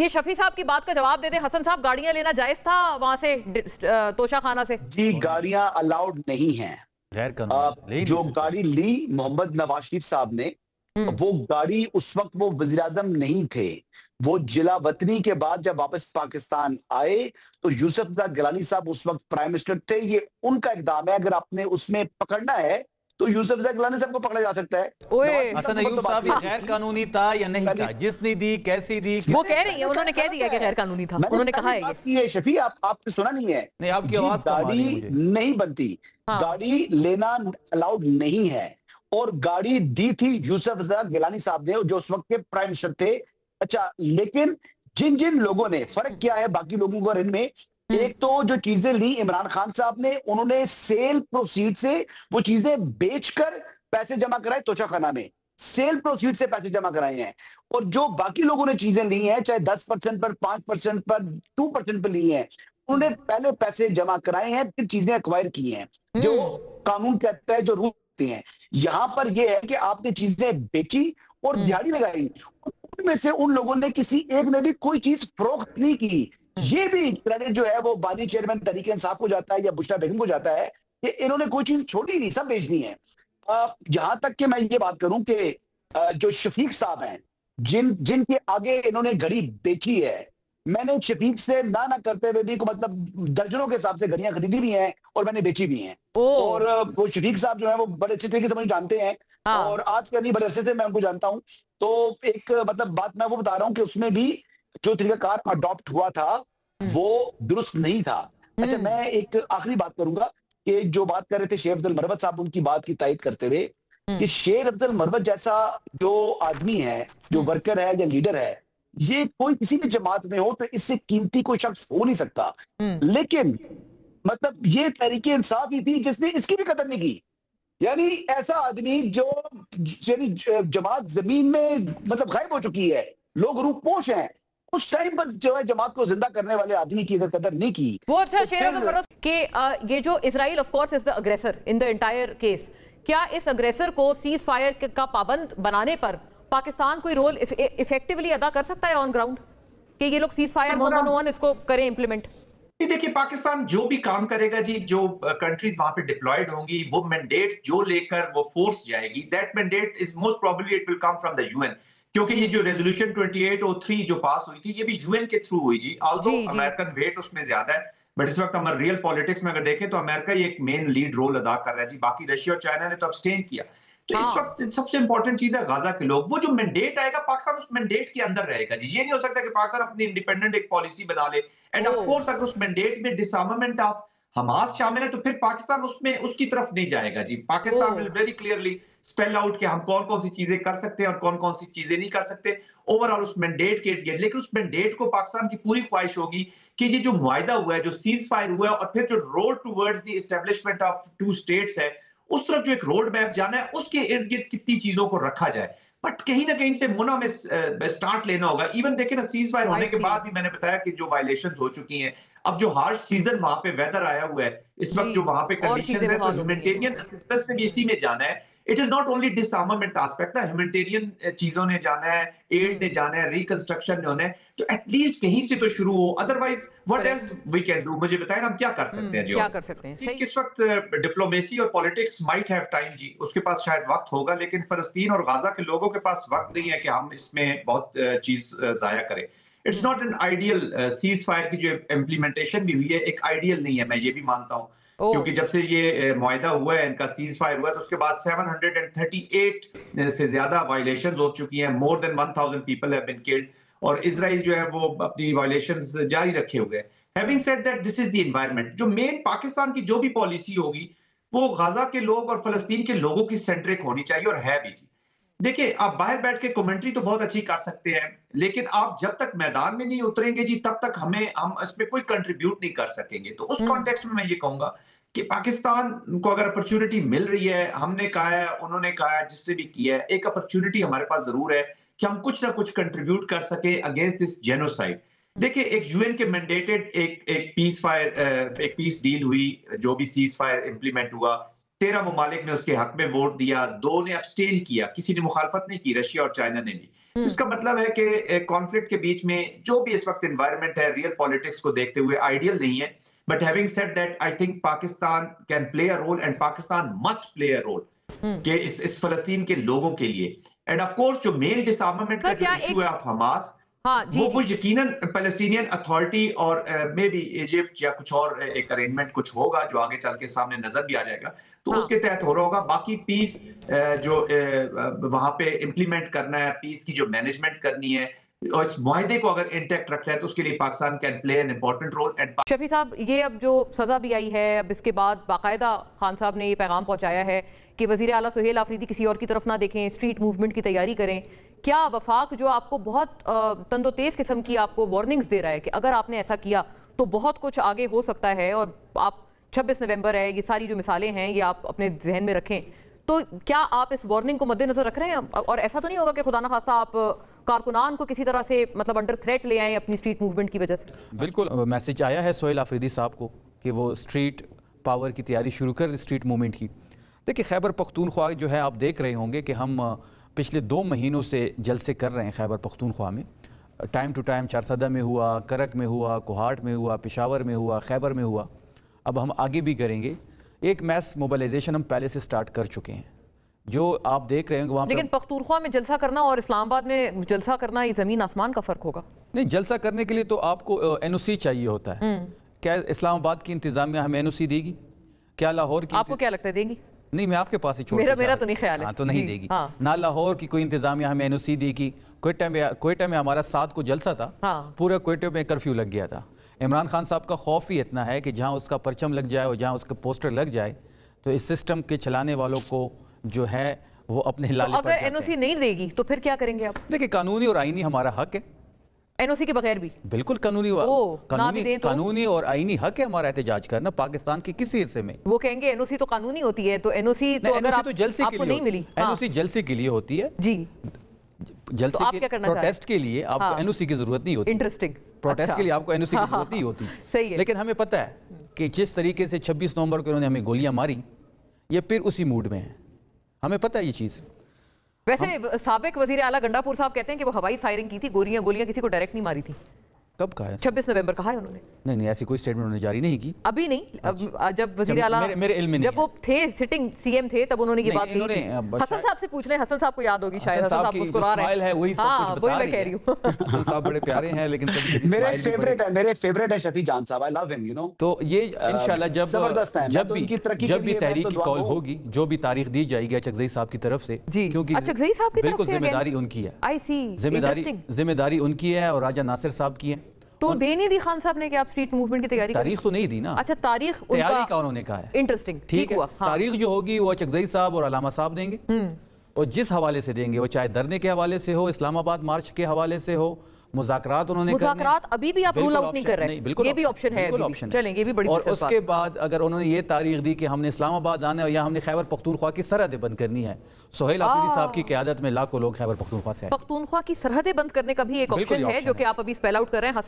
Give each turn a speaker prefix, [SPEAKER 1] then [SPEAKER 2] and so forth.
[SPEAKER 1] ये शफी साहब की बात का जवाब दे दें। हसन साहब, गाड़ियां लेना जायज था वहां से तोशा खाना से?
[SPEAKER 2] जी, गाड़ियां अलाउड नहीं है।
[SPEAKER 3] गैर कानूनी
[SPEAKER 2] जो गाड़ी ली मोहम्मद नवाज शरीफ साहब ने, वो गाड़ी उस वक्त वो वजीर आजम नहीं थे। वो जिला वतनी के बाद जब वापस पाकिस्तान आए तो यूसुफ रज़ा गिलानी साहब उस वक्त प्राइम मिनिस्टर थे। ये उनका इक़दाम है। अगर आपने उसमें पकड़ना है तो यूसुफ रज़ा गिलानी साहब को पकड़ा जा सकता है।
[SPEAKER 3] हसन अयूब साहब ये गैर कानूनी था या नहीं था? जिसने दी, कैसी दी?
[SPEAKER 1] वो कह रही है, उन्होंने कह दिया कि गैर कानूनी था। उन्होंने कहा है
[SPEAKER 2] ये शफी आपने सुना नहीं है?
[SPEAKER 3] नहीं, आपकी आवाज
[SPEAKER 2] गाड़ी नहीं बनती, गाड़ी लेना अलाउड नहीं है। और गाड़ी दी थी यूसुफ रज़ा गिलानी साहब ने, जो उस वक्त के प्राइम मिनिस्टर थे। अच्छा, लेकिन जिन जिन लोगों ने, फर्क क्या है बाकी लोगों को इनमें, एक तो जो चीजें ली इमरान खान साहब ने, उन्होंने सेल प्रोसीड से वो चीजें बेचकर पैसे जमा कराए तोशा खाना में, सेल प्रोसीड से पैसे जमा कराए हैं। और जो बाकी लोगों ने चीजें ली हैं, चाहे 10% पर, 5% पर, 2% पर ली हैं, उन्होंने पहले पैसे जमा कराए हैं, फिर चीजें एक्वायर की हैं, जो कानून कहता है, जो रूल हैं। यहां पर यह है कि आपने चीजें बेची और दिहाड़ी लगाई। उनमें से उन लोगों ने किसी एक ने भी कोई चीज फरोख्त नहीं की। ये भी क्रेडिट जो है वो बानी चेयरमैन तहरीक इंसाफ को जाता है या बुशरा बेगम को जाता है कि इन्होंने कोई चीज छोड़ी नहीं, सब बेचनी है। जहां तक कि मैं ये बात करूं कि जो शफीक साहब हैं, जिनके आगे इन्होंने घड़ी बेची है, मैंने शफीक से ना करते हुए भी मतलब दर्जनों के हिसाब से घड़ियां खरीदी भी हैं और मैंने बेची भी हैं। और वो शफीक साहब जो है वो बड़े अच्छे तरीके से मुझे जानते हैं। और आज के नहीं, बड़े अरसे से मैं उनको जानता हूं। तो एक मतलब बात मैं वो बता रहा हूं कि उसमें भी जो तरीकाकार अडॉप्ट हुआ था वो दुरुस्त नहीं था। अच्छा, मैं एक आखिरी बात करूंगा कि जो बात कर रहे थे शेख अफजल मरवत साहब, उनकी बात की तायद करते हुए कि शेख अफजल मरवत जैसा जो आदमी है, जो वर्कर है या लीडर है, ये कोई किसी भी जमात में हो तो इससे कीमती कोई शख्स हो नहीं सकता। लेकिन मतलब ये तहरीके इंसाफ ही थी जिसने इसकी भी कदर नहीं की। यानी ऐसा आदमी जो यानी जमात जमीन में मतलब गायब हो चुकी है, लोग रूपोश हैं, उस टाइम पर जो है जमात को जिंदा करने वाले आदमी की अगर कदर नहीं की
[SPEAKER 1] वो। अच्छा, शेर कि ये जो Israel of course is the अग्रेसर इन द एंटायर केस, क्या इस अग्रेसर को सीज फायर का पाबंद बनाने पर पाकिस्तान कोई रोल इफेक्टिवली अदा कर सकता है ऑन ग्राउंड कि ये लोग सीज फायर 111 इसको करें इम्प्लीमेंट?
[SPEAKER 4] देखिए, पाकिस्तान जो भी काम करेगा जी, जो कंट्रीज वहां पे डिप्लॉयड होंगी, वो मैंडेट जो लेकर वो फोर्स जाएगी, that mandate is most probably it will come from the UN. क्योंकि ये जो रेजोल्यूशन 2803 जो पास हुई थी, ये भी यूएन के थ्रू हुई जी। ऑल्दो अमेरिकन वेट उसमें ज्यादा है, बट इस वक्त हमारे रियल पॉलिटिक्स में अगर देखें तो अमेरिका ये एक मेन लीड रोल अदा कर रहा है जी। बाकी रशिया और चाइना ने तो अब्सटेन किया। तो इस वक्त सबसे इंपॉर्टेंट चीज है गाजा के लोग। वो जो मैंडेट आएगा, पाकिस्तान उस मैंडेट के अंदर रहेगा जी। ये नहीं हो सकता कि पाकिस्तान अपनी इंडिपेंडेंट एक पॉलिसी बना ले। एंड ऑफ कोर्स अगर उस मैंडेट में डिसआर्मामेंट ऑफ हमास शामिल है तो फिर पाकिस्तान उसमें उसकी तरफ नहीं जाएगा जी। Pakistan will very clearly spell out कि हम कौन कौन सी चीजें कर सकते हैं और कौन कौन सी चीजें नहीं कर सकते ओवरऑल उस मैंडेट के इर्द। लेकिन उस मैंडेट को पाकिस्तान की पूरी ख्वाहिश होगी कि ये जो मुआहिदा हुआ है, जो सीज फायर हुआ है, और फिर जो road towards the establishment of 2 states है, उस तरफ जो एक रोड मैप जाना है, उसके इर्द गिर्द कितनी चीजों को रखा जाए। बट कहीं ना कहीं से मुना में स्टार्ट लेना होगा। इवन देखिए ना, सीज फायर होने के बाद भी मैंने बताया कि जो वायलेशंस हो चुकी हैं, अब जो हार्श सीजन वहां पे वेदर आया हुआ है इस वक्त, जो वहां पे कंडीशंस है, तो ह्यूमैनिटेरियन असिस्टेंस ने भी इसी में जाना है। It is not only डिसआर्मामेंट aspect है, ह्यूमैनिटेरियन चीजों ने जाना है, एड ने जाना है, रिकंस्ट्रक्शन ने होना है। तो एटलीस्ट कहीं से तो शुरू हो, otherwise what else we can do. मुझे बताएं हम क्या कर सकते हैं जी?
[SPEAKER 1] क्या कर सकते हैं?
[SPEAKER 4] किस वक्त डिप्लोमेसी और पॉलिटिक्स माइट हैव टाइम जी, उसके पास शायद वक्त होगा, लेकिन फलस्तीन और गाजा के लोगों के पास वक्त नहीं है कि हम इसमें बहुत चीज जाया करें। It's not an ideal cease fire की जो इम्प्लीमेंटेशन भी हुई है, एक आइडियल नहीं है, मैं ये भी मानता हूँ। क्योंकि जब से ये मुआहिदा हुआ है, इनका सीज फायर हुआ है, तो उसके बाद 738 से ज्यादा वायलेशंस हो चुकी हैं। More than 1000 people have been killed, और इजराइल जो है वो अपनी वायलेशंस जारी रखे हुए है। Having said that, this is the environment. जो मेन पाकिस्तान की जो भी पॉलिसी होगी वो गाजा के लोग और फलस्तीन के लोगों की सेंट्रिक होनी चाहिए, और है भी जी। देखिए, आप बाहर बैठ के कमेंट्री तो बहुत अच्छी कर सकते हैं, लेकिन आप जब तक मैदान में नहीं उतरेंगे जी, तब तक हम इसमें कोई कंट्रीब्यूट नहीं कर सकेंगे। तो उस कॉन्टेक्स्ट में मैं ये कहूंगा कि पाकिस्तान को अगर अपॉर्चुनिटी मिल रही है, हमने कहा है, उन्होंने कहा है, जिससे भी किया है, एक अपॉर्चुनिटी हमारे पास जरूर है कि हम कुछ ना कुछ कंट्रीब्यूट कर सके अगेंस्ट दिस जेनोसाइड। देखिए, एक यूएन के मैंडेटेड एक पीस डील हुई, जो भी सीज फायर इंप्लीमेंट हुआ, 13 ममालिक ने उसके हक में वोट दिया, 2 ने अब्सटेन किया, किसी ने मुखालफत नहीं की, रशिया और चाइना ने भी। इसका मतलब है कि कॉन्फ्लिक्ट के बीच में जो भी इस वक्त एनवायरनमेंट है, रियल पॉलिटिक्स को देखते हुए आइडियल नहीं है। But having said that, I think Pakistan can play a role and Pakistan must play a role कि इस फलस्तीन के लोगों के लिए। एंड ऑफ कोर्स जो मेन डिसआर्मामेंट का जो इशू है ऑफ हमास, वो यकीनन पैलेस्टीनियन अथॉरिटी और मे बी इजिप्ट या कुछ और एक अरेंजमेंट कुछ होगा जो आगे चल के सामने नजर भी आ जाएगा, तो उसके तहत हो रहा होगा। बाकी पीस जो वहां पे इम्प्लीमेंट करना है, पीस की जो मैनेजमेंट करनी है और इस मुआहदे को अगर इंटैक्ट रखना है, तो उसके लिए Pakistan can play an important role.
[SPEAKER 1] Shafi sahab, ये अब जो सजा भी आई है, अब इसके बाद बाकायदा खान साहब ने ये पैगाम पहुंचाया है कि वजीर आला सुहेल आफरीदी किसी और की तरफ ना देखें, स्ट्रीट मूवमेंट की तैयारी करें। क्या वफाक जो आपको बहुत तंदोतेज किस्म की आपको वार्निंग्स दे रहा है कि अगर आपने ऐसा किया तो बहुत कुछ आगे हो सकता है, और आप 26 नवंबर है, ये सारी जो मिसालें हैं ये आप अपने जहन में रखें, तो क्या आप इस वार्निंग को मद्देनजर रख रहे हैं? और ऐसा तो नहीं होगा कि खुदा ना खास्ता आप कारकुनान को किसी तरह से मतलब अंडर थ्रेट ले आए अपनी स्ट्रीट मूवमेंट की वजह से?
[SPEAKER 3] बिल्कुल, मैसेज आया है सुहेल आफरीदी साहब को कि वो स्ट्रीट पावर की तैयारी शुरू कर, स्ट्रीट मूवमेंट की। देखिए, खैबर पख्तूनख्वा जो है, आप देख रहे होंगे कि हम पिछले 2 महीनों से जलसे कर रहे हैं खैबर पख्तूनख्वा में। टाइम टू टाइम चारसदा में हुआ, करक में हुआ, कोहाट में हुआ, पेशावर में हुआ, खैबर में हुआ, अब हम आगे भी करेंगे। एक मैस मोबिलाइजेशन हम पहले से स्टार्ट कर चुके हैं, जो आप देख रहे हैं वहाँ।
[SPEAKER 1] लेकिन पख्तूनख्वा में जलसा करना और इस्लामाबाद में जलसा करना, ये जमीन आसमान का फर्क होगा।
[SPEAKER 3] नहीं, जलसा करने के लिए तो आपको NOC चाहिए होता है। क्या इस्लामाबाद की इंतजामिया हमें NOC देगी? क्या लाहौर की?
[SPEAKER 1] आपको क्या लगता है देगी?
[SPEAKER 3] नहीं, मैं आपके पास ही छोड़
[SPEAKER 1] मेरा तो नहीं ख्याल है।
[SPEAKER 3] हाँ, तो नहीं देगी। ना लाहौर की कोई इंतजामिया हमें NOC देगी। क्वेटा में हमारा 7 को जलसा था, पूरा क्वेटा में कर्फ्यू लग गया था। इमरान खान साहब का खौफ ही इतना है कि जहाँ उसका परचम लग जाए और जहाँ उसका पोस्टर लग जाए, तो इस सिस्टम के चलाने वालों को जो है वो अपने हिलाले
[SPEAKER 1] तो अगर NOC नहीं देगी तो फिर क्या करेंगे आप? देखिए,
[SPEAKER 3] कानूनी और आईनी हमारा हक है,
[SPEAKER 1] NOC के बगैर भी।
[SPEAKER 3] बिल्कुल कानूनी और आईनी हक है हमारा एहतजाज करना पाकिस्तान के किसी हिस्से में।
[SPEAKER 1] वो कहेंगे NOC तो कानूनी होती है, तो NOC तो अगर आपको नहीं मिली,
[SPEAKER 3] NOC जलसे के लिए होती है जी, जलसे के प्रोटेस्ट के लिए आपको NOC की जरूरत नहीं होती।
[SPEAKER 1] इंटरेस्टिंग,
[SPEAKER 3] प्रोटेस्ट के लिए आपको NOC की जरूरत नहीं होती।
[SPEAKER 1] सही है।
[SPEAKER 3] लेकिन हमें पता है कि जिस तरीके से 26 नवंबर को उन्होंने हमें गोलियां मारी, ये फिर उसी मूड में है, हमें पता है ये चीज।
[SPEAKER 1] वैसे साबिक वजीर आला गंडापुर साहब कहते हैं कि वो हवाई फायरिंग की थी, गोलियां किसी को डायरेक्ट नहीं मारी थी।
[SPEAKER 3] कब कहा है?
[SPEAKER 1] 26 नवंबर कहा है उन्होंने।
[SPEAKER 3] नहीं, ऐसी कोई स्टेटमेंट उन्होंने जारी नहीं की अभी।
[SPEAKER 1] नहीं, जब वजीर आला
[SPEAKER 3] मेरे इल्म में
[SPEAKER 1] जब वो थे सिटिंग CM थे, तब उन्होंने ये बात कही थी। हसन साहब से पूछ लें, हसन साहब को याद होगी शायद। हसन साहब मुस्कुरा रहे हैं,
[SPEAKER 3] वही सब कुछ बता
[SPEAKER 1] मैं कह रही हूं।
[SPEAKER 3] हसन साहब बड़े प्यारे हैं, लेकिन
[SPEAKER 2] मेरे फेवरेट है शफी जान साहब, I love him, you know.
[SPEAKER 3] तो ये इंशाल्लाह जब भी तहरीक की कॉल होगी, जो भी तारीख दी जाएगी अचकज़ई साहब की तरफ से,
[SPEAKER 1] क्योंकि अचकज़ई साहब की
[SPEAKER 3] बिल्कुल जिम्मेदारी उनकी है।
[SPEAKER 1] आई सी,
[SPEAKER 3] जिम्मेदारी उनकी है और राजा नासिर साहब की है।
[SPEAKER 1] तो दे नहीं दी खान साहब ने कि आप स्ट्रीट मूवमेंट की तैयारी?
[SPEAKER 3] तारीख तो नहीं दी ना।
[SPEAKER 1] अच्छा,
[SPEAKER 3] तैयारी का उन्होंने कहा है।
[SPEAKER 1] इंटरेस्टिंग, ठीक हुआ।
[SPEAKER 3] तारीख जो होगी वो अचकज़ई साहब और अलामा साहब देंगे, और जिस हवाले से देंगे, वो चाहे धरने के हवाले से हो, इस्लामाबाद मार्च के हवाले से हो, मुज़ाकरात उन्होंने
[SPEAKER 1] अभी भी आप रूल आउट नहीं कर रहे हैं? ये भी ऑप्शन है, चलेंगे, ये भी बड़ी।
[SPEAKER 3] और उसके बाद अगर उन्होंने ये तारीख दी कि हमने इस्लामाबाद आना है या हमने खैबर पख्तूनख्वा की सरहदें बंद करनी है, सुहेल आफरीदी साहब की क़यादत में लाखों लोग खैबर पख्तूनख्वा से आए।
[SPEAKER 1] पख्तूनख्वा की सरहदें बंद करने का भी एक ऑप्शन है जो कि आप अभी स्पेल आउट कर रहे हैं।